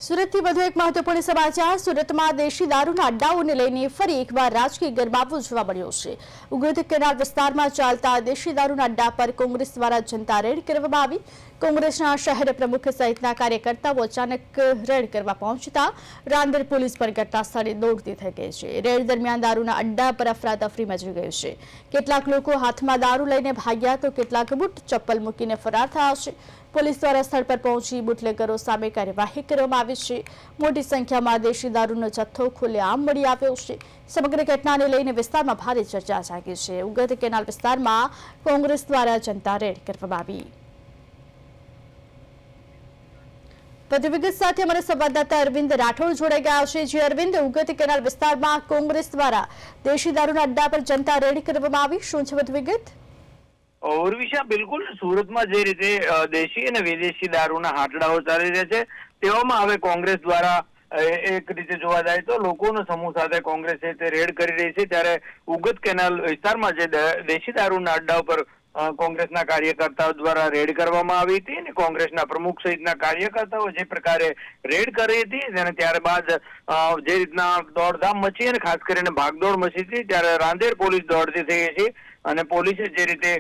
સુરતથી વધુ એક મહત્વપૂર્ણ સમાચાર। સુરતમાં દેશી દારૂના અડ્ડાઓને લઈને ફરી એકવાર રાજકીય ગરમાવો જોવા મળ્યો છે। ઉગરત કેનાલ વિસ્તારમાં ચાલતા દેશી દારૂના અડ્ડા પર કોંગ્રેસ દ્વારા જનતા રેડ કરવામાં આવી। કોંગ્રેસના શહેર પ્રમુખ સહિતના કાર્યકર્તાઓ અચાનક રેડ કરવા પહોંચતા રાંદેર પોલીસ પર ઘટના સ્થળે દોડતી થઈ ગઈ છે। રેડ દરમિયાન દારૂના અડ્ડા પર અફરાતફરી મચી ગઈ છે। કેટલાક લોકો હાથમાં દારૂ લઈને ભાગ્યા તો કેટલાક બૂટ ચપ્પલ મૂકીને ફરાર થયા છે। પોલીસ દ્વારા સ્થળ પર પહોંચી બુટલેગરો સામે કાર્યવાહી કરવામાં આવી છે। મોટી સંખ્યામાં દેશી દારૂનો જથ્થો ખુલ્લેઆમ મળી આવ્યો છે। સમગ્ર ઘટનાને લઈને વિસ્તારમાં ભારે ચર્ચા જાગી છે। ઉગરત કેનાલ વિસ્તારમાં કોંગ્રેસ દ્વારા જનતા રેડ કરવામાં આવી। વધુ વિગત સાથે અમારા સંવાદદાતા અરવિંદ રાઠોડ જોડાઈ ગયા છે। જે અરવિંદ, ઉગરત કેનાલ વિસ્તારમાં કોંગ્રેસ દ્વારા દેશી દારૂના અડ્ડા પર જનતા રેડ કરવામાં આવી, શું છે વધુ વિગત? ઉર્વિશા, બિલકુલ સુરતમાં જે રીતે દેશી અને વિદેશી દારૂના હાટડાઓ ચાલી રહ્યા છે, તેવામાં હવે કોંગ્રેસ દ્વારા એક રીતે જોવા જાય તો લોકોનો સમૂહ સાથે કોંગ્રેસ તે રેડ કરી રહી છે। ત્યારે ઉગત કેનાલ વિસ્તારમાં જે દેશી દારૂના અડ્ડા પર કોંગ્રેસના કાર્યકર્તાઓ દ્વારા રેડ કરવામાં આવી હતી અને કોંગ્રેસના પ્રમુખ સહિતના કાર્યકર્તાઓ જે પ્રકારે રેડ કરી હતી અને ત્યારબાદ જે રીતના દોડધામ મચી અને ખાસ કરીને ભાગદોડ મચી હતી, ત્યારે રાંદેર પોલીસ દોડતી થઈ ગઈ છે અને પોલીસે જે રીતે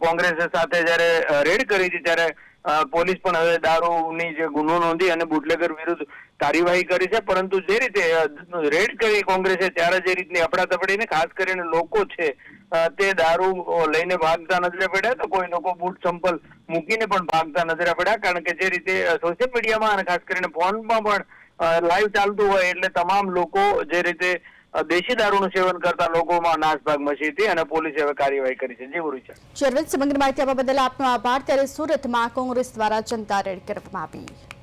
કોંગ્રેસ સાથે જયારે રેડ કરી હતી ત્યારે પોલીસ પણ હવે દારૂની જે ગુનો નોંધી અને બુટલેગર વિરુદ્ધ કાર્યવાહી કરી છે। પરંતુ જે રીતે રેડ કરી કોંગ્રેસે ત્યારે જે રીતની અફડાતફડી ને ખાસ કરીને લોકો છે તે દારૂ લઈને ભાગતા નજરે પડ્યા, તો કોઈ લોકો બૂટ ચંપલ મૂકીને પણ ભાગતા નજરે પડ્યા। કારણ કે જે રીતે સોશિયલ મીડિયામાં અને ખાસ કરીને ફોનમાં પણ લાઈવ ચાલતું હોય એટલે તમામ લોકો જે રીતે દેશી દારૂનું સેવન કરતા લોકોમાં નાસભાગ મચી હતી અને પોલીસે હવે કાર્યવાહી કરી છે। જી ઉર્વિશા, સમગ્ર માહિતી આપવા બદલ આપનો આભાર। ત્યારે સુરતમાં કોંગ્રેસ દ્વારા જનતા રેડ કરવામાં આવી।